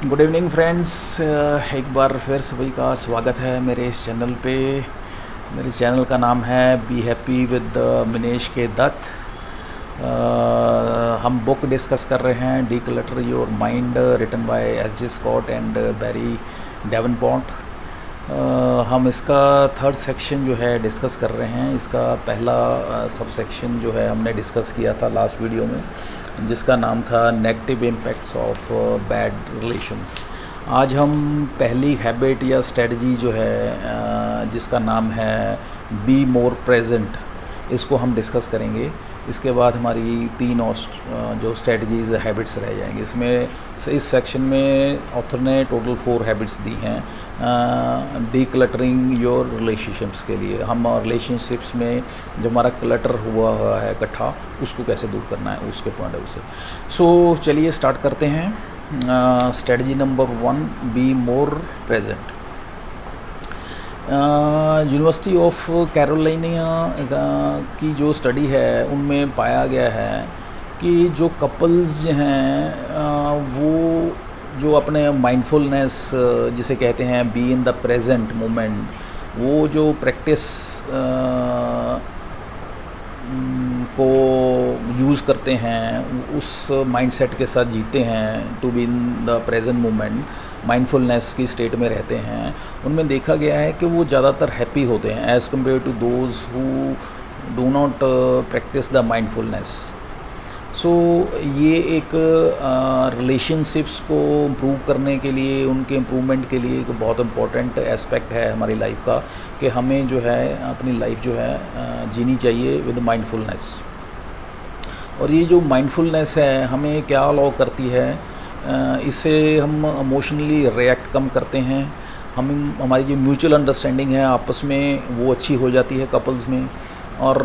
Good evening friends. एक बार फिर सभी का स्वागत है मेरे इस चैनल पे। मेरे चैनल का नाम है बी हैप्पी विद मिनेश के दत्त। हम बुक डिस्कस कर रहे हैं declutter your mind, written by S J Scott and Barry Davenport. हम इसका थर्ड सेक्शन जो है डिस्कस कर रहे हैं। इसका पहला सब सेक्शन जो है हमने डिस्कस किया था लास्ट वीडियो में, जिसका नाम था negative impacts of bad relations. आज हम पहली हैबिट या स्ट्रेटजी जो है जिसका नाम है बी मोर प्रेजेंट, इसको हम डिस्कस करेंगे। इसके बाद हमारी तीन और जो स्ट्रेटजीज़ हैबिट्स रह जाएंगे। इसमें इस सेक्शन में ऑथर ने टोटल 4 हैबिट्स दी हैं डी क्लटरिंग योर रिलेशनशिप्स के लिए। हम रिलेशनशिप्स में जो हमारा क्लटर हुआ है इकट्ठा, उसको कैसे दूर करना है उसके पॉइंट ऑफ व्यू से। सो चलिए स्टार्ट करते हैं। Strategy number 1, be more present. University of Carolina की जो स्टडी है उनमें पाया गया है कि जो कपल्स हैं वो जो अपने माइंडफुलनेस जिसे कहते हैं B in the present moment, वो जो प्रैक्टिस को यूज़ करते हैं, उस माइंडसेट के साथ जीते हैं to be in the present moment, mindfulness की स्टेट में रहते हैं, उनमें देखा गया है कि वो ज़्यादातर हैप्पी होते हैं as compare to those who do not practice the mindfulness. So ये एक रिलेशनशिप्स को इम्प्रूव करने के लिए, उनके इम्प्रूवमेंट के लिए एक बहुत इम्पॉर्टेंट एस्पेक्ट है हमारी लाइफ का, कि हमें जो है अपनी लाइफ जो है जीनी चाहिए विद माइंडफुलनेस। और ये जो माइंडफुलनेस है हमें क्या अलाउ करती है, इससे हम इमोशनली रिएक्ट कम करते हैं। हमारी जो म्यूचुअल अंडरस्टैंडिंग है आपस में वो अच्छी हो जाती है कपल्स में, और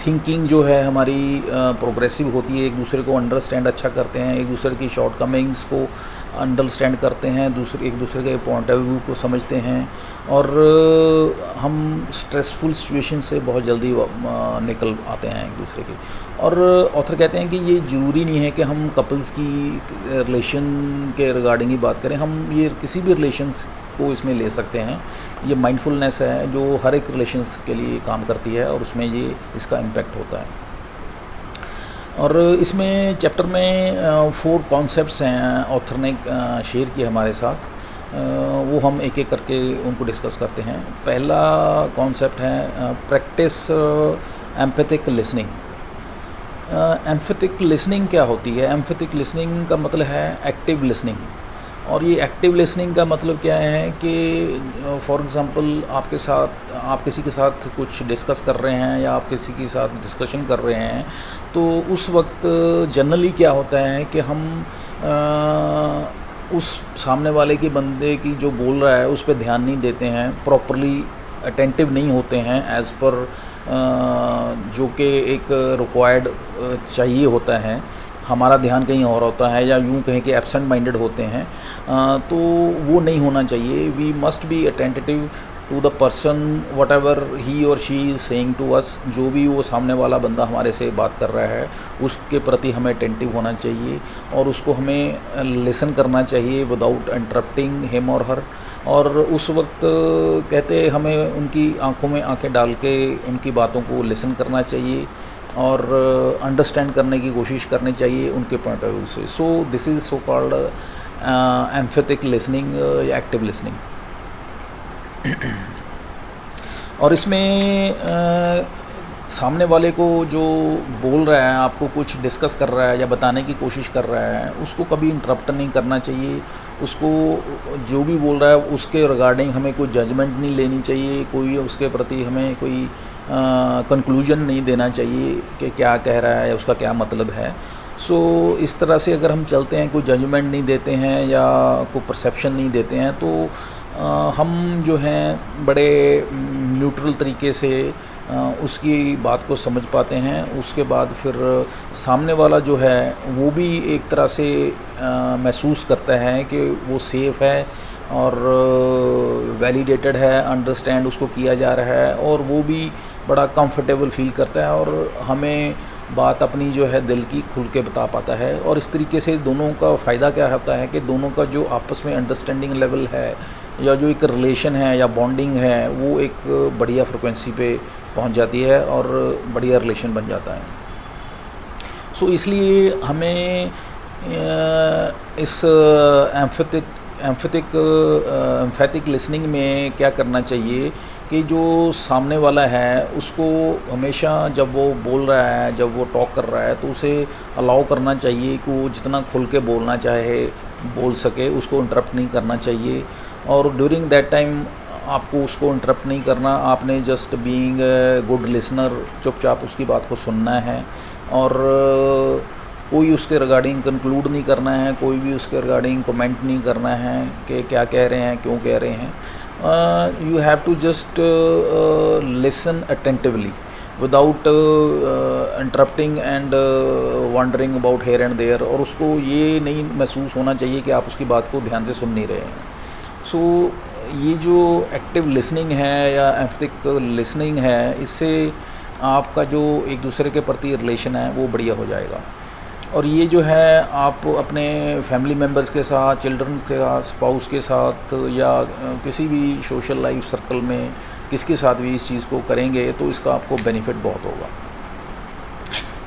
थिंकिंग जो है हमारी प्रोग्रेसिव होती है। एक दूसरे को अंडरस्टैंड अच्छा करते हैं, एक दूसरे की शॉर्ट कमिंग्स को अंडरस्टैंड करते हैं, एक दूसरे के पॉइंट ऑफ व्यू को समझते हैं, और हम स्ट्रेसफुल सिचुएशन से बहुत जल्दी निकल आते हैं एक दूसरे की। और ऑथर कहते हैं कि ये ज़रूरी नहीं है कि हम कपल्स की रिलेशन के रिगार्डिंग ही बात करें, हम ये किसी भी रिलेशंस को इसमें ले सकते हैं। ये माइंडफुलनेस है जो हर एक रिलेशंस के लिए काम करती है और उसमें ये इसका इम्पैक्ट होता है। और इसमें चैप्टर में 4 कॉन्सेप्ट्स हैं ऑथर ने शेयर किए हमारे साथ, वो हम एक एक करके उनको डिस्कस करते हैं। पहला कॉन्सेप्ट है practice empathic listening. Empathic listening क्या होती है? एम्पैथिक लिसनिंग का मतलब है एक्टिव लिसनिंग। और ये एक्टिव लिसनिंग का मतलब क्या है कि फॉर एग्ज़ाम्पल आप किसी के साथ कुछ डिस्कस कर रहे हैं या आप किसी के साथ डिस्कशन कर रहे हैं, तो उस वक्त जनरली क्या होता है कि हम उस सामने वाले की बंदे की जो बोल रहा है उस पर ध्यान नहीं देते हैं, प्रॉपरली अटेंटिव नहीं होते हैं एज़ पर जो कि एक रिक्वायर्ड चाहिए होता है। हमारा ध्यान कहीं और होता है, या यूँ कहें कि एब्सेंट माइंडेड होते हैं, तो वो नहीं होना चाहिए। We must be attentive to the person whatever he और she is saying to us. जो भी वो सामने वाला बंदा हमारे से बात कर रहा है उसके प्रति हमें अटेंटिव होना चाहिए, और उसको हमें लिसन करना चाहिए विदाउट इंटरप्टिंग हिम और हर। और उस वक्त कहते हमें उनकी आंखों में आंखें डाल के उनकी बातों को लिसन करना चाहिए और अंडरस्टैंड करने की कोशिश करनी चाहिए उनके पॉइंट ऑफ व्यू से। So this is so called empathic listening या एक्टिव लिसनिंग। और इसमें सामने वाले को जो बोल रहा है, आपको कुछ डिस्कस कर रहा है या बताने की कोशिश कर रहा है, उसको कभी इंटरप्ट नहीं करना चाहिए। उसको जो भी बोल रहा है उसके रिगार्डिंग हमें कोई जजमेंट नहीं लेनी चाहिए, कोई उसके प्रति हमें कोई कंक्लूजन नहीं देना चाहिए कि क्या कह रहा है, उसका क्या मतलब है। सो इस तरह से अगर हम चलते हैं, कोई जजमेंट नहीं देते हैं या कोई परसेप्शन नहीं देते हैं, तो हम जो हैं बड़े न्यूट्रल तरीके से उसकी बात को समझ पाते हैं। उसके बाद फिर सामने वाला जो है वो भी एक तरह से महसूस करता है कि वो सेफ़ है और वैलिडेटेड है, अंडरस्टैंड उसको किया जा रहा है, और वो भी बड़ा कंफर्टेबल फील करता है। और हमें बात अपनी जो है दिल की खुल के बता पाता है। और इस तरीके से दोनों का फ़ायदा क्या होता है कि दोनों का जो आपस में अंडरस्टैंडिंग लेवल है या जो एक रिलेशन है या बॉन्डिंग है वो एक बढ़िया फ्रिक्वेंसी पे पहुंच जाती है और बढ़िया रिलेशन बन जाता है। सो इसलिए हमें इस एम्फेटिक लिसनिंग में क्या करना चाहिए कि जो सामने वाला है उसको हमेशा जब वो बोल रहा है, जब वो टॉक कर रहा है, तो उसे अलाउ करना चाहिए कि वो जितना खुल के बोलना चाहे बोल सके, उसको इंटरप्ट नहीं करना चाहिए। और ड्यूरिंग दैट टाइम आपको उसको इंटरप्ट नहीं करना, आपने जस्ट बीइंग गुड लिसनर चुपचाप उसकी बात को सुनना है और कोई उसके रिगार्डिंग कंक्लूड नहीं करना है, कोई भी उसके रिगार्डिंग कमेंट नहीं करना है कि क्या कह रहे हैं, क्यों कह रहे हैं। You have to just listen attentively without interrupting and wandering about here and there. और उसको ये नहीं महसूस होना चाहिए कि आप उसकी बात को ध्यान से सुन नहीं रहे हैं। सो ये जो एक्टिव लिसनिंग है या एम्पैथिक लिसनिंग है, इससे आपका जो एक दूसरे के प्रति रिलेशन है वो बढ़िया हो जाएगा। और ये जो है आप अपने फैमिली मेम्बर्स के साथ, चिल्ड्रन के साथ, स्पाउस के साथ या किसी भी सोशल लाइफ सर्कल में किसके साथ भी इस चीज़ को करेंगे तो इसका आपको बेनिफिट बहुत होगा।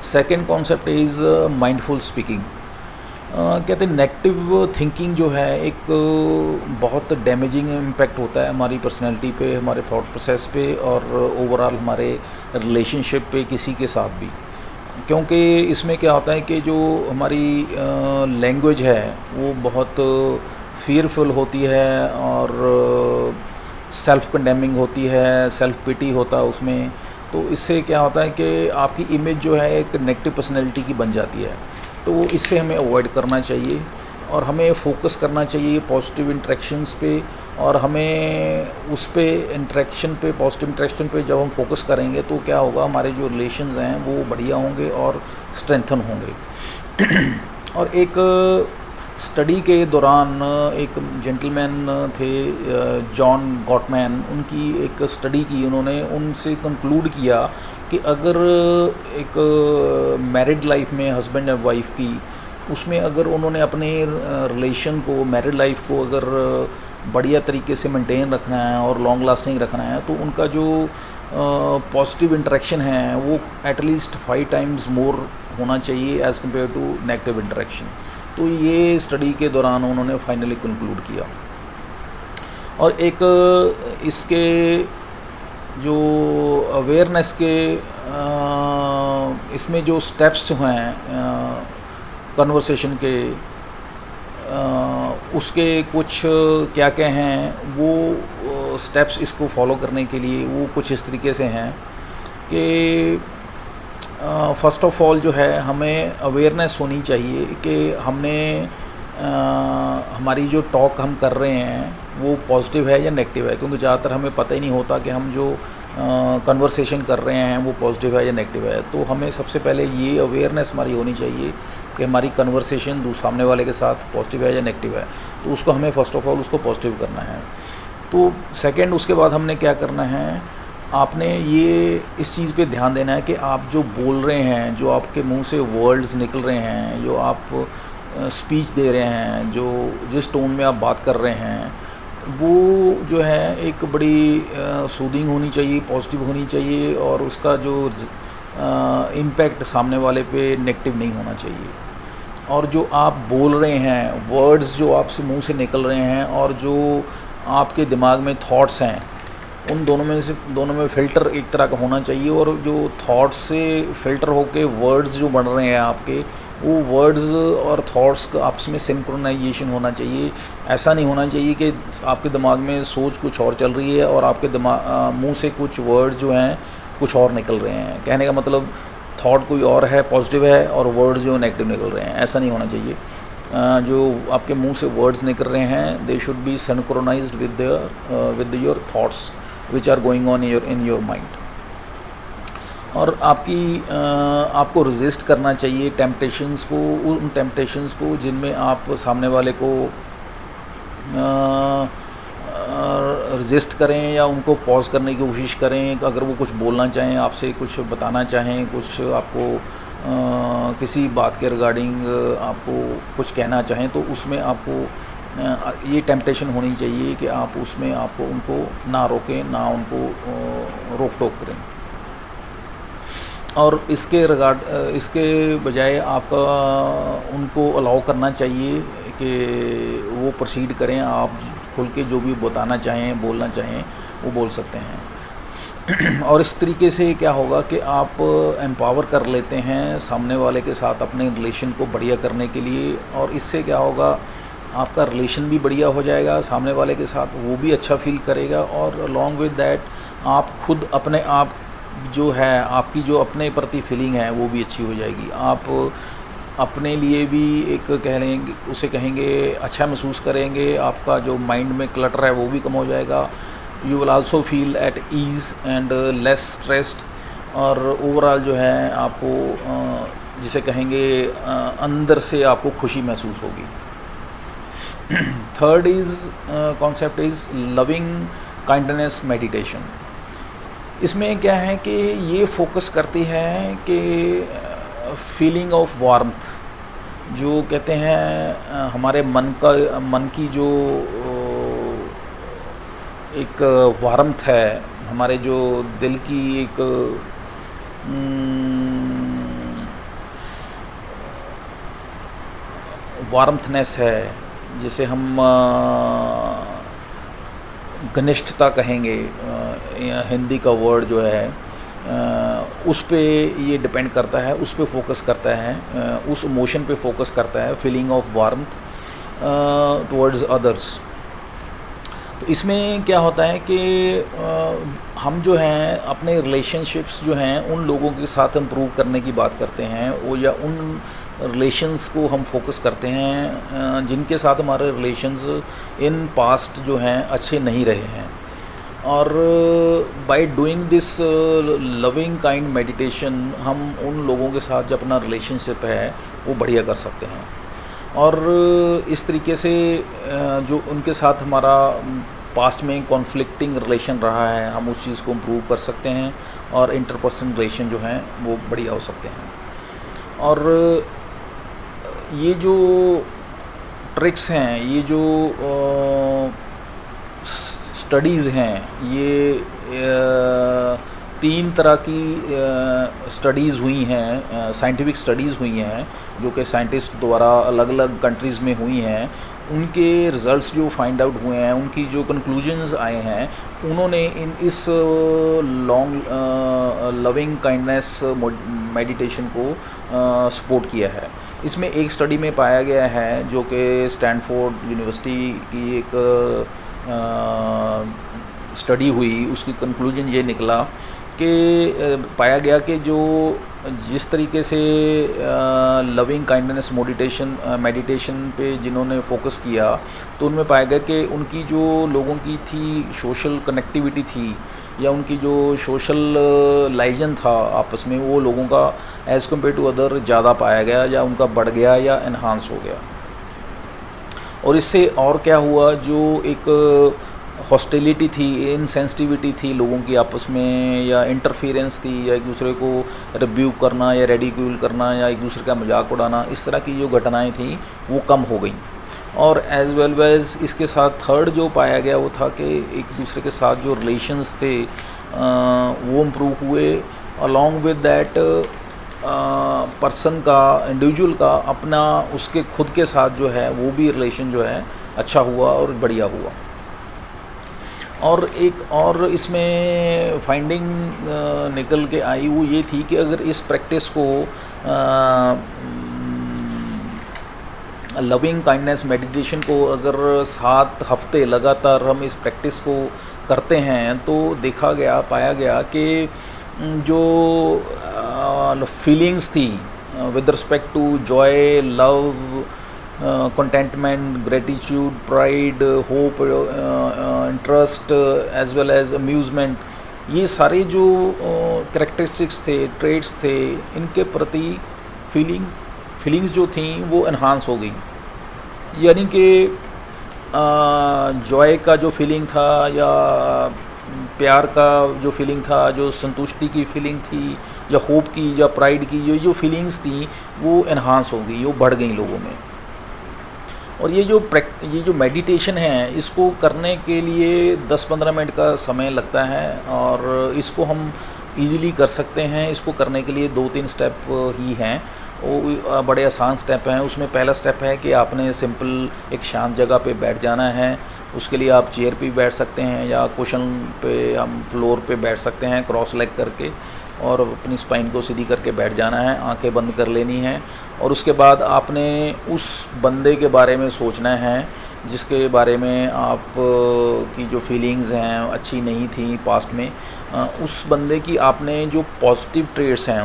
Second concept is mindful speaking. कहते हैं नेगेटिव थिंकिंग जो है एक बहुत डैमेजिंग इम्पैक्ट होता है हमारी पर्सनैलिटी पे, हमारे थॉट प्रोसेस पे और ओवरऑल हमारे रिलेशनशिप पे किसी के साथ भी। क्योंकि इसमें क्या होता है कि जो हमारी लैंग्वेज है वो बहुत फियरफुल होती है और सेल्फ कंडेमिंग होती है, सेल्फ पिटी होता है उसमें। तो इससे क्या होता है कि आपकी इमेज जो है एक नेगेटिव पर्सनैलिटी की बन जाती है। तो इससे हमें अवॉइड करना चाहिए और हमें फोकस करना चाहिए पॉजिटिव इंटरेक्शंस पे। और हमें उस पे इंटरेक्शन पे, पॉजिटिव इंटरेक्शन पे जब हम फोकस करेंगे तो क्या होगा, हमारे जो रिलेशंस हैं वो बढ़िया होंगे और स्ट्रेंथन होंगे। और एक स्टडी के दौरान एक जेंटलमैन थे जॉन गॉटमैन, उनकी एक स्टडी की उन्होंने, उनसे कंक्लूड किया कि अगर एक मैरिड लाइफ में हस्बैंड एंड वाइफ की, उसमें अगर उन्होंने अपने रिलेशन को, मैरिड लाइफ को अगर बढ़िया तरीके से मेंटेन रखना है और लॉन्ग लास्टिंग रखना है तो उनका जो पॉजिटिव इंटरेक्शन है वो एटलीस्ट 5 टाइम्स मोर होना चाहिए as compare to negative interaction. तो ये स्टडी के दौरान उन्होंने फाइनली कंक्लूड किया। और एक इसके जो अवेयरनेस के इसमें जो स्टेप्स हैं कन्वर्सेशन के, उसके कुछ क्या क्या हैं वो स्टेप्स इसको फॉलो करने के लिए, वो कुछ इस तरीके से हैं कि फ़र्स्ट ऑफ ऑल जो है हमें अवेयरनेस होनी चाहिए कि हमने हमारी जो टॉक हम कर रहे हैं वो पॉजिटिव है या नेगेटिव है। क्योंकि ज़्यादातर हमें पता ही नहीं होता कि हम जो कन्वर्सेशन कर रहे हैं वो पॉजिटिव है या नेगेटिव है। तो हमें सबसे पहले ये अवेयरनेस हमारी होनी चाहिए कि हमारी कन्वर्सेशन सामने वाले के साथ पॉजिटिव है या नेगेटिव है। तो उसको हमें फ़र्स्ट ऑफ ऑल उसको पॉजिटिव करना है। तो सेकंड, उसके बाद हमने क्या करना है, आपने ये इस चीज़ पे ध्यान देना है कि आप जो बोल रहे हैं, जो आपके मुंह से वर्ड्स निकल रहे हैं, जो आप स्पीच दे रहे हैं, जो जिस टोन में आप बात कर रहे हैं, वो जो है एक बड़ी सूदिंग होनी चाहिए, पॉजिटिव होनी चाहिए और उसका जो इम्पैक्ट सामने वाले पे नेगेटिव नहीं होना चाहिए। और जो आप बोल रहे हैं, वर्ड्स जो आपसे मुंह से निकल रहे हैं और जो आपके दिमाग में थॉट्स हैं, उन दोनों में फ़िल्टर एक तरह का होना चाहिए। और जो थॉट्स से फ़िल्टर होके वर्ड्स जो बन रहे हैं आपके, वो वर्ड्स और थॉट्स का आपस में सिंक्रोनाइजेशन होना चाहिए। ऐसा नहीं होना चाहिए कि आपके दिमाग में सोच कुछ और चल रही है और आपके मुंह से कुछ वर्ड्स जो हैं कुछ और निकल रहे हैं। कहने का मतलब थॉट कोई और है, पॉजिटिव है, और वर्ड्स जो नेगेटिव निकल रहे हैं, ऐसा नहीं होना चाहिए। जो आपके मुंह से वर्ड्स निकल रहे हैं, they should be synchronised with your thoughts which are going on in your mind. और आपको रेजिस्ट करना चाहिए टेम्पटेशंस को, उन टेम्पटेशंस को जिनमें आप सामने वाले को रेजिस्ट करें या उनको पॉज करने की कोशिश करें। अगर वो कुछ बोलना चाहें, आपसे कुछ बताना चाहें, कुछ आपको किसी बात के रिगार्डिंग आपको कुछ कहना चाहें तो उसमें आपको ये टेम्पटेशन होनी चाहिए कि आप उसमें आपको उनको ना रोकें, ना उनको रोक टोक करें। और इसके बजाय आपका उनको अलाउ करना चाहिए कि वो प्रोसीड करें, आप खुल के जो भी बताना चाहें, बोलना चाहें वो बोल सकते हैं। और इस तरीके से क्या होगा कि आप एम्पावर कर लेते हैं सामने वाले के साथ अपने रिलेशन को बढ़िया करने के लिए, और इससे क्या होगा, आपका रिलेशन भी बढ़िया हो जाएगा सामने वाले के साथ, वो भी अच्छा फील करेगा, और अलॉन्ग विद दैट आप खुद अपने आप जो है, आपकी जो अपने प्रति फीलिंग है वो भी अच्छी हो जाएगी। आप अपने लिए भी एक कह लेंगे, उसे कहेंगे अच्छा महसूस करेंगे, आपका जो माइंड में क्लटर है वो भी कम हो जाएगा। You will also feel at ease and less stressed, और ओवरऑल जो है आपको जिसे कहेंगे अंदर से आपको खुशी महसूस होगी। Third concept is loving kindness meditation. इसमें क्या है कि ये फोकस करती है कि फीलिंग ऑफ वार्मथ, जो कहते हैं हमारे मन की जो एक वार्मथ है, हमारे जो दिल की एक वार्मथनेस है, जिसे हम घनिष्ठता कहेंगे, हिंदी का वर्ड जो है, उस पे ये डिपेंड करता है, उस पे फोकस करता है, उस इमोशन पे फोकस करता है, feeling of warmth towards others. तो इसमें क्या होता है कि हम जो हैं अपने रिलेशनशिप्स जो हैं उन लोगों के साथ इम्प्रूव करने की बात करते हैं, वो या उन रिलेशंस को हम फोकस करते हैं जिनके साथ हमारे रिलेशंस इन पास्ट जो हैं अच्छे नहीं रहे हैं। और by doing this loving kind meditation हम उन लोगों के साथ जो अपना रिलेशनशिप है वो बढ़िया कर सकते हैं, और इस तरीके से जो उनके साथ हमारा पास्ट में कॉन्फ्लिक्टिंग रिलेशन रहा है हम उस चीज़ को इम्प्रूव कर सकते हैं, और इंटरपर्सनल रिलेशन जो हैं वो बढ़िया हो सकते हैं। और ये जो ट्रिक्स हैं, ये जो स्टडीज़ हैं, ये 3 तरह की स्टडीज़ हुई हैं, साइंटिफिक स्टडीज़ हुई हैं जो कि साइंटिस्ट द्वारा अलग अलग कंट्रीज़ में हुई हैं। उनके रिज़ल्ट्स जो फाइंड आउट हुए हैं, उनकी जो कंक्लूजन्स आए हैं, उन्होंने इस लॉन्ग लविंग काइंडनेस मेडिटेशन को सपोर्ट किया है। इसमें एक स्टडी में पाया गया है जो कि स्टैनफोर्ड यूनिवर्सिटी की एक स्टडी हुई, उसकी कंक्लूजन ये निकला कि पाया गया कि जो जिस तरीके से लविंग काइंडनेस मेडिटेशन पे जिन्होंने फोकस किया, तो उनमें पाया गया कि उनकी जो लोगों की थी सोशल कनेक्टिविटी थी, या उनकी जो सोशल लाइजन था आपस में, वो लोगों का एज़ कम्पेयर टू अदर ज़्यादा पाया गया, या उनका बढ़ गया या इन्हांस हो गया। और इससे और क्या हुआ, जो एक हॉस्टिलिटी थी, इनसेंसिटिविटी थी लोगों की आपस में, या इंटरफेरेंस थी, या एक दूसरे को रिब्यूक करना या रेडिक्यूल करना या एक दूसरे का मजाक उड़ाना, इस तरह की जो घटनाएं थी वो कम हो गई। और एज़ वेल एज़ इसके साथ थर्ड जो पाया गया वो था कि एक दूसरे के साथ जो रिलेशंस थे वो इम्प्रूव हुए। अलॉन्ग विद दैट पर्सन का, इंडिविजुअल का अपना उसके खुद के साथ जो है वो भी रिलेशन जो है अच्छा हुआ और बढ़िया हुआ। और एक और इसमें फाइंडिंग निकल के आई वो ये थी कि अगर इस प्रैक्टिस को लविंग काइंडनेस मेडिटेशन को अगर 7 हफ्ते लगातार हम इस प्रैक्टिस को करते हैं, तो पाया गया कि जो फीलिंग्स थी with respect to joy, love, contentment, gratitude, pride, hope, interest as well as amusement, ये सारे जो characteristics थे, traits थे, इनके प्रति फीलिंग्स जो थी वो enhance हो गई। यानी कि जॉय का जो फीलिंग था, या प्यार का जो फीलिंग था, जो संतुष्टि की फीलिंग थी, या होप की या प्राइड की जो जो फीलिंग्स थी, वो एनहांस हो गई, वो बढ़ गई लोगों में। और ये जो मेडिटेशन है, इसको करने के लिए 10-15 मिनट का समय लगता है, और इसको हम इजीली कर सकते हैं। इसको करने के लिए 2-3 स्टेप ही हैं, वो बड़े आसान स्टेप हैं। उसमें पहला स्टेप है कि आपने सिंपल एक शांत जगह पे बैठ जाना है। उसके लिए आप चेयर पे भी बैठ सकते हैं, या कुशन पे, हम फ्लोर पे बैठ सकते हैं क्रॉस लेग करके, और अपनी स्पाइन को सीधी करके बैठ जाना है, आंखें बंद कर लेनी हैं। और उसके बाद आपने उस बंदे के बारे में सोचना है जिसके बारे में आप की जो फीलिंग्स हैं अच्छी नहीं थी पास्ट में। उस बंदे की आपने जो पॉजिटिव ट्रेड्स हैं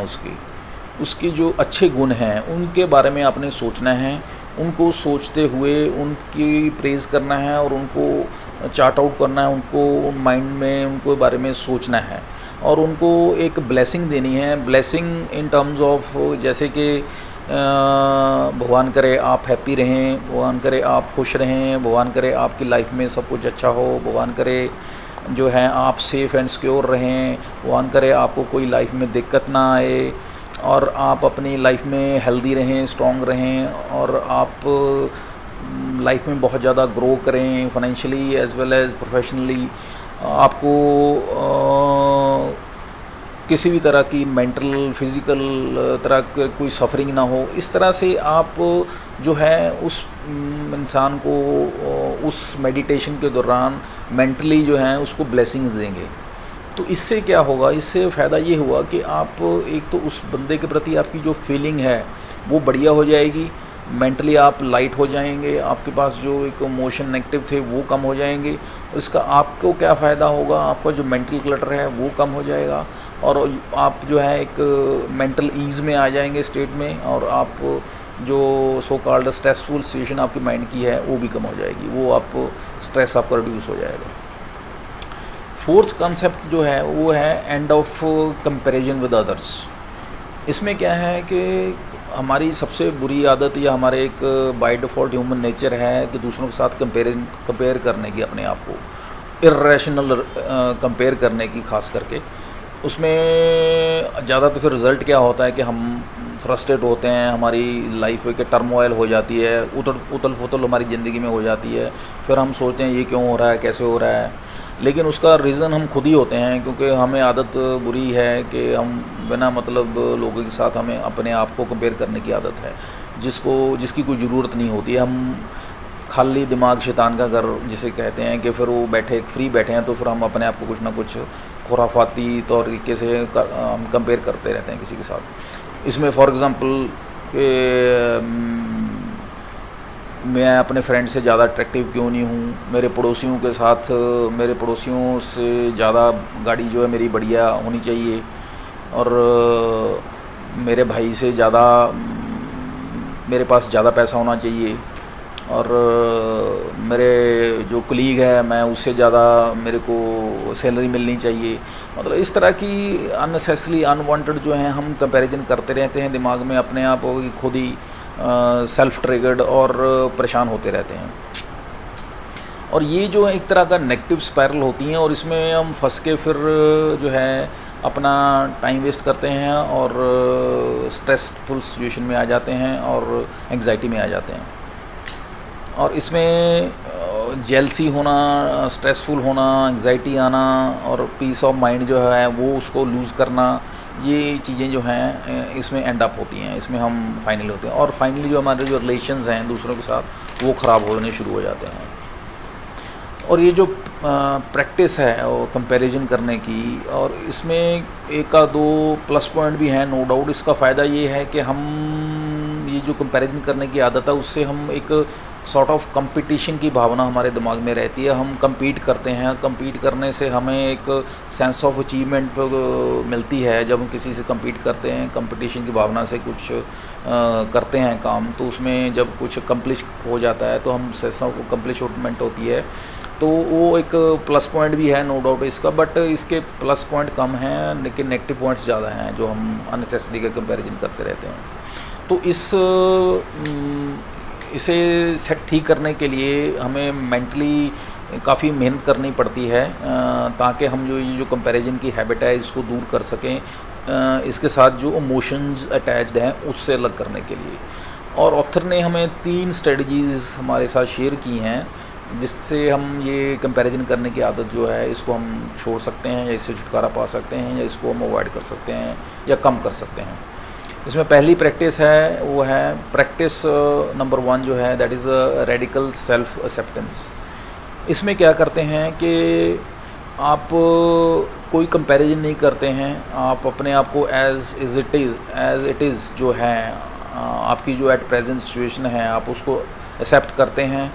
उसके जो अच्छे गुण हैं उनके बारे में आपने सोचना है। उनको सोचते हुए उनकी प्रेज़ करना है, और उनको चार्ट आउट करना है, उनको माइंड में उनको बारे में सोचना है, और उनको एक ब्लेसिंग देनी है। ब्लेसिंग इन टर्म्स ऑफ, जैसे कि भगवान करे आप हैप्पी रहें, भगवान करे आप खुश रहें, भगवान करे आपकी लाइफ में सब कुछ अच्छा हो, भगवान करे जो है आप सेफ़ एंड सिक्योर रहें, भगवान करे आपको कोई लाइफ में दिक्कत ना आए, और आप अपनी लाइफ में हेल्दी रहें, स्ट्रॉन्ग रहें, और आप लाइफ में बहुत ज़्यादा ग्रो करें financially as well as professionally. आपको किसी भी तरह की मेंटल फिज़िकल तरह की कोई सफरिंग ना हो। इस तरह से आप जो है उस इंसान को उस मेडिटेशन के दौरान मेंटली जो है उसको ब्लेसिंग्स देंगे। तो इससे क्या होगा, इससे फ़ायदा ये हुआ कि आप एक तो उस बंदे के प्रति आपकी जो फीलिंग है वो बढ़िया हो जाएगी, मेंटली आप लाइट हो जाएंगे, आपके पास जो एक इमोशन नेगेटिव थे वो कम हो जाएंगे। और इसका आपको क्या फ़ायदा होगा, आपका जो मेंटल क्लटर है वो कम हो जाएगा, और आप जो है एक मेंटल ईज़ में आ जाएंगे स्टेट में, और आप जो सो कॉल्ड स्ट्रेसफुल सिचुएशन आपकी माइंड की है वो भी कम हो जाएगी, वो आप स्ट्रेस आपका रिड्यूस हो जाएगा। फोर्थ कॉन्सेप्ट जो है वो है end of comparison with others. इसमें क्या है कि हमारी सबसे बुरी आदत, या हमारे एक बाय डिफ़ॉल्ट ह्यूमन नेचर है कि दूसरों के साथ कंपेयर करने की, अपने आप को इर्रेशनल कंपेयर करने की, खास करके उसमें ज़्यादातर फिर रिज़ल्ट क्या होता है कि हम फ्रस्ट्रेट होते हैं, हमारी लाइफ एक टर्मोइल हो जाती है, उथल पुथल हमारी ज़िंदगी में हो जाती है। फिर हम सोचते हैं ये क्यों हो रहा है, कैसे हो रहा है, लेकिन उसका रीज़न हम खुद ही होते हैं, क्योंकि हमें आदत बुरी है कि हम बिना मतलब लोगों के साथ हमें अपने आप को कंपेयर करने की आदत है, जिसकी कोई ज़रूरत नहीं होती है। हम खाली दिमाग शैतान का घर जिसे कहते हैं, कि फिर वो फ्री बैठे हैं, तो फिर हम अपने आप को कुछ ना कुछ खुराफाती तरीके से हम कंपेयर करते रहते हैं किसी के साथ। इसमें फॉर एग्ज़ाम्पल मैं अपने फ्रेंड से ज़्यादा अट्रैक्टिव क्यों नहीं हूँ, मेरे पड़ोसियों के साथ, मेरे पड़ोसियों से ज़्यादा गाड़ी जो है मेरी बढ़िया होनी चाहिए, और मेरे भाई से ज़्यादा मेरे पास ज़्यादा पैसा होना चाहिए, और मेरे जो कलीग है मैं उससे ज़्यादा मेरे को सैलरी मिलनी चाहिए। मतलब इस तरह की अननेसेसरी अनवांटेड जो है हम कंपैरिजन करते रहते हैं दिमाग में, अपने आप खुद ही सेल्फ ट्रिगर्ड और परेशान होते रहते हैं। और ये जो एक तरह का नेगेटिव स्पायरल होती हैं, और इसमें हम फंस के फिर जो है अपना टाइम वेस्ट करते हैं, और स्ट्रेसफुल सिचुएशन में आ जाते हैं, और एंग्जाइटी में आ जाते हैं। और इसमें जेलसी होना, स्ट्रेसफुल होना, एंग्जाइटी आना, और पीस ऑफ माइंड जो है वो उसको लूज़ करना, ये चीज़ें जो हैं इसमें एंड अप होती हैं, इसमें हम फाइनल होते हैं। और फाइनली जो हमारे जो रिलेशंस हैं दूसरों के साथ वो ख़राब होने शुरू हो जाते हैं। और ये जो प्रैक्टिस है वो कंपैरिजन करने की, और इसमें एक का दो प्लस पॉइंट भी हैं नो डाउट। इसका फ़ायदा ये है कि हम ये जो कंपैरिजन करने की आदत है उससे हम एक सॉर्ट ऑफ कंपटीशन की भावना हमारे दिमाग में रहती है, हम compete करते हैं। compete करने से हमें एक सेंस ऑफ अचीवमेंट मिलती है। जब हम किसी से compete करते हैं, कंपटीशन की भावना से कुछ करते हैं काम, तो उसमें जब कुछ अकम्प्लिश हो जाता है तो हम सेंस ऑफ अकम्प्लिशमेंट होती है, तो वो एक प्लस पॉइंट भी है नो डाउट इसका। बट इसके प्लस पॉइंट कम हैं, लेकिन नेगेटिव पॉइंट्स ज़्यादा हैं जो हम अननेसेसरी का कंपैरिजन करते रहते हैं। तो इसे सेट ठीक करने के लिए हमें मेंटली काफ़ी मेहनत करनी पड़ती है ताकि हम जो ये जो कंपैरिजन की हैबिट है इसको दूर कर सकें, इसके साथ जो इमोशंस अटैच्ड हैं उससे अलग करने के लिए। और ऑथर ने हमें 3 स्ट्रेटजीज़ हमारे साथ शेयर की हैं जिससे हम ये कंपैरिजन करने की आदत जो है इसको हम छोड़ सकते हैं, या इससे छुटकारा पा सकते हैं, या इसको हम अवॉइड कर सकते हैं या कम कर सकते हैं। इसमें पहली प्रैक्टिस है वो है प्रैक्टिस नंबर 1 जो है that is radical self acceptance. इसमें क्या करते हैं कि आप कोई कंपैरिजन नहीं करते हैं, आप अपने आप को एज़ इट इज़ जो है आपकी जो एट प्रेजेंट सिचुएशन है आप उसको एक्सेप्ट करते हैं।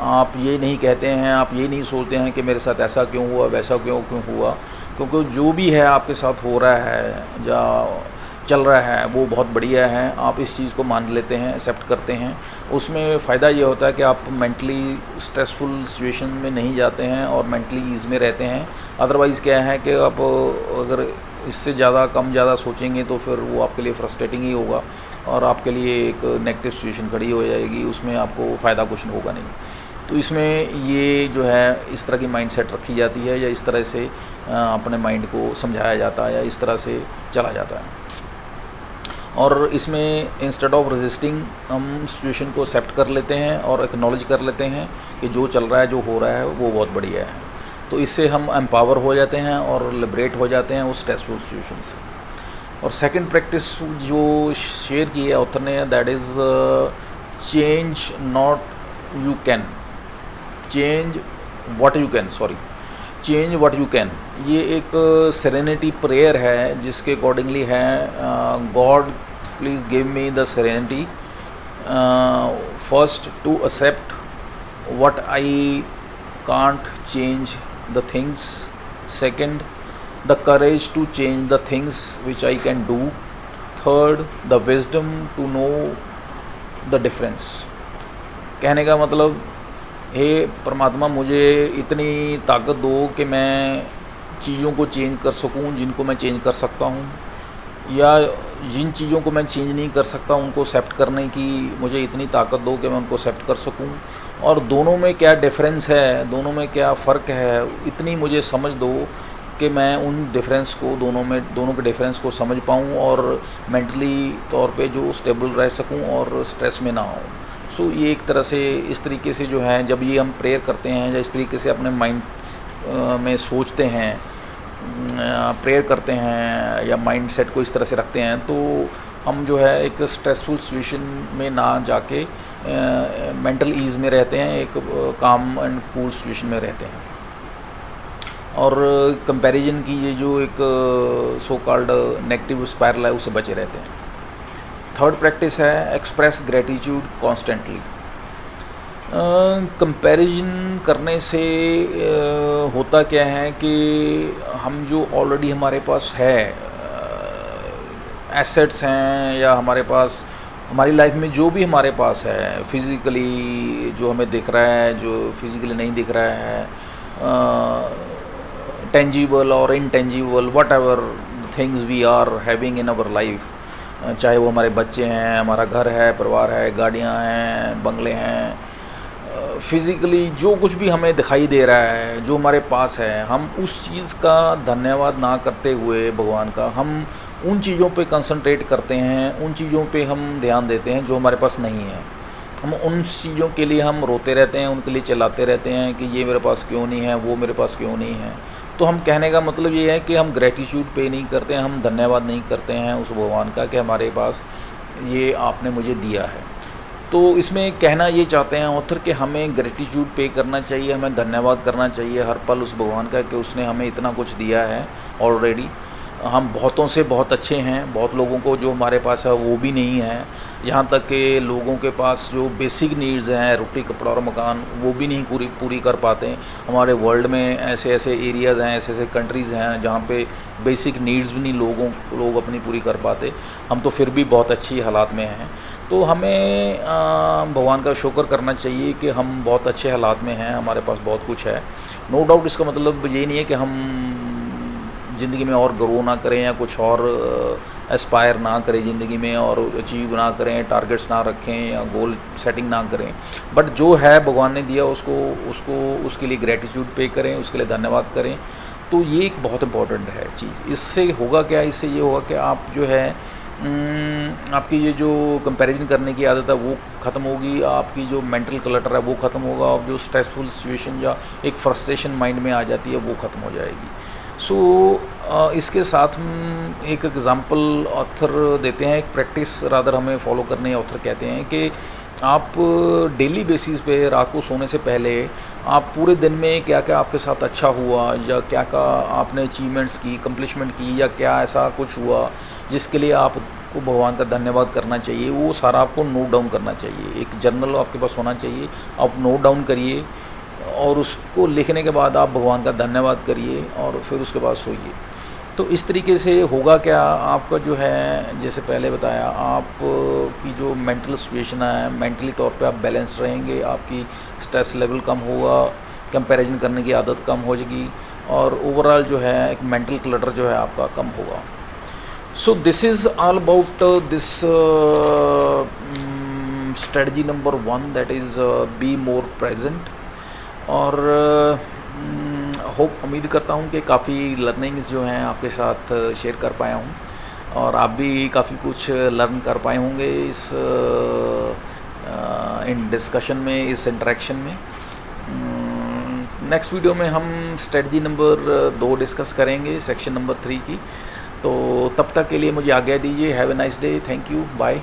आप ये नहीं कहते हैं, आप ये नहीं सोचते हैं कि मेरे साथ ऐसा क्यों हुआ, वैसा क्यों हुआ, क्योंकि जो भी है आपके साथ हो रहा है या चल रहा है वो बहुत बढ़िया है। आप इस चीज़ को मान लेते हैं, एक्सेप्ट करते हैं। उसमें फ़ायदा ये होता है कि आप मेंटली स्ट्रेसफुल सिचुएशन में नहीं जाते हैं और मेंटली ईज़ में रहते हैं। अदरवाइज़ क्या है कि आप अगर इससे ज़्यादा कम ज़्यादा सोचेंगे तो फिर वो आपके लिए फ्रस्ट्रेटिंग ही होगा और आपके लिए एक नेगेटिव सिचुएशन खड़ी हो जाएगी, उसमें आपको फ़ायदा कुछ होगा नहीं। तो इसमें ये जो है इस तरह की माइंडसेट रखी जाती है या इस तरह से अपने माइंड को समझाया जाता है या इस तरह से चला जाता है। और इसमें इंस्टेड ऑफ रेजिस्टिंग हम सिचुएशन को एक्सेप्ट कर लेते हैं और एक्नॉलेज कर लेते हैं कि जो चल रहा है, जो हो रहा है वो बहुत बढ़िया है। तो इससे हम एम्पावर हो जाते हैं और लिबरेट हो जाते हैं उस स्ट्रेसफुल सिचुएशन से। और सेकंड प्रैक्टिस जो शेयर की है ऑथर ने that is change not you can, change what you can, change what you can. ये एक सेरेनिटी प्रेयर है जिसके अकॉर्डिंगली है God please give me the serenity first to accept what I can't change the things, second the courage to change the things which I can do, third the wisdom to know the difference. कहने का मतलब हे परमात्मा मुझे इतनी ताकत दो कि मैं चीज़ों को चेंज कर सकूं जिनको मैं चेंज कर सकता हूं, या जिन चीज़ों को मैं चेंज नहीं कर सकता उनको एक्सेप्ट करने की मुझे इतनी ताकत दो कि मैं उनको एक्सेप्ट कर सकूं, और दोनों में क्या डिफरेंस है, दोनों में क्या फ़र्क है, इतनी मुझे समझ दो कि मैं उन डिफरेंस को दोनों के डिफरेंस को समझ पाऊँ और मेंटली तौर पे जो स्टेबल रह सकूँ और स्ट्रेस में ना आऊँ। सो ये एक तरह से इस तरीके से जो है जब ये हम प्रेयर करते हैं या इस तरीके से अपने माइंड में सोचते हैं, प्रेयर करते हैं या माइंड सेट को इस तरह से रखते हैं तो हम जो है एक स्ट्रेसफुल सिचुएशन में ना जाके मेंटल ईज़ में रहते हैं, एक काम एंड कूल सिचुएशन में रहते हैं। और कंपैरिजन की ये जो एक सो कॉल्ड नेगेटिव स्पायरल है उससे बचे रहते हैं। थर्ड प्रैक्टिस है एक्सप्रेस ग्रेटिट्यूड कॉन्स्टेंटली। कंपैरिजन करने से होता क्या है कि हम जो ऑलरेडी हमारे पास है एसेट्स हैं या हमारे पास हमारी लाइफ में जो भी हमारे पास है फिज़िकली जो हमें दिख रहा है, जो फिज़िकली नहीं दिख रहा है, टेंजिबल और intangible whatever things we are having in our life, चाहे वो हमारे बच्चे हैं, हमारा घर है, परिवार है, गाड़ियाँ हैं, बंगले हैं, फिज़िकली जो कुछ भी हमें दिखाई दे रहा है, जो हमारे पास है, हम उस चीज़ का धन्यवाद ना करते हुए भगवान का हम उन चीज़ों पे कंसंट्रेट करते हैं, उन चीज़ों पे हम ध्यान देते हैं जो हमारे पास नहीं है। हम उन चीज़ों के लिए हम रोते रहते हैं, उनके लिए चिल्लाते रहते हैं कि ये मेरे पास क्यों नहीं है, वो मेरे पास क्यों नहीं है। तो हम कहने का मतलब ये है कि हम ग्रेटिट्यूड पे नहीं करते हैं, हम धन्यवाद नहीं करते हैं उस भगवान का कि हमारे पास ये आपने मुझे दिया है। तो इसमें कहना ये चाहते हैं ऑथर कि हमें ग्रेटिट्यूड पे करना चाहिए, हमें धन्यवाद करना चाहिए हर पल उस भगवान का कि उसने हमें इतना कुछ दिया है ऑलरेडी। हम बहुतों से बहुत अच्छे हैं, बहुत लोगों को जो हमारे पास है वो भी नहीं है, यहाँ तक कि लोगों के पास जो बेसिक नीड्स हैं रोटी कपड़ा और मकान वो भी नहीं पूरी कर पाते। हमारे वर्ल्ड में ऐसे ऐसे एरियाज़ हैं, ऐसे ऐसे कंट्रीज़ हैं जहाँ पे बेसिक नीड्स भी नहीं लोग अपनी पूरी कर पाते। हम तो फिर भी बहुत अच्छी हालात में हैं। तो हमें भगवान का शुक्र करना चाहिए कि हम बहुत अच्छे हालात में हैं, हमारे पास बहुत कुछ है। नो डाउट इसका मतलब ये नहीं है कि हम ज़िंदगी में और ग्रो ना करें या कुछ और एस्पायर ना करें ज़िंदगी में और अचीव ना करें, टारगेट्स ना रखें या गोल सेटिंग ना करें, बट जो है भगवान ने दिया उसको उसको उसके लिए ग्रेटिट्यूड पे करें, उसके लिए धन्यवाद करें। तो ये एक बहुत इंपॉर्टेंट है चीज़। इससे होगा क्या, इससे ये होगा कि आप जो है आपकी ये जो कंपैरिजन करने की आदत है वो ख़त्म होगी, आपकी जो मेंटल क्लटर है वो ख़त्म होगा, और जो स्ट्रेसफुल सिचुएशन या एक फ्रस्ट्रेशन माइंड में आ जाती है वो ख़त्म हो जाएगी। सो इसके साथ हम एक एग्ज़ाम्पल ऑथर देते हैं, एक प्रैक्टिस रादर हमें फॉलो करने ऑथर कहते हैं कि आप डेली बेसिस पे रात को सोने से पहले आप पूरे दिन में क्या क्या आपके साथ अच्छा हुआ या क्या क्या आपने अचीवमेंट्स की, कंप्लिशमेंट की, या क्या ऐसा कुछ हुआ जिसके लिए आपको भगवान का धन्यवाद करना चाहिए, वो सारा आपको नोट डाउन करना चाहिए। एक जर्नल आपके पास होना चाहिए, आप नोट डाउन करिए और उसको लिखने के बाद आप भगवान का धन्यवाद करिए और फिर उसके बाद सोइए। तो इस तरीके से होगा क्या, आपका जो है जैसे पहले बताया, आप की जो मेंटल सिचुएशन है, मेंटली तौर पे आप बैलेंस रहेंगे, आपकी स्ट्रेस लेवल कम होगा, कंपैरिजन करने की आदत कम हो जाएगी, और ओवरऑल जो है एक मेंटल क्लटर जो है आपका कम होगा। So this is all about this strategy number 1, that is be more present। और होप उम्मीद करता हूँ कि काफ़ी लर्निंग्स जो हैं आपके साथ शेयर कर पाया हूँ और आप भी काफ़ी कुछ लर्न कर पाए होंगे इस इन डिस्कशन में, इस इंटरेक्शन में। नेक्स्ट वीडियो में हम स्ट्रेटजी नंबर 2 डिस्कस करेंगे, सेक्शन नंबर 3 की। तो तब तक के लिए मुझे आज्ञा दीजिए। Have a nice day, thank you, bye.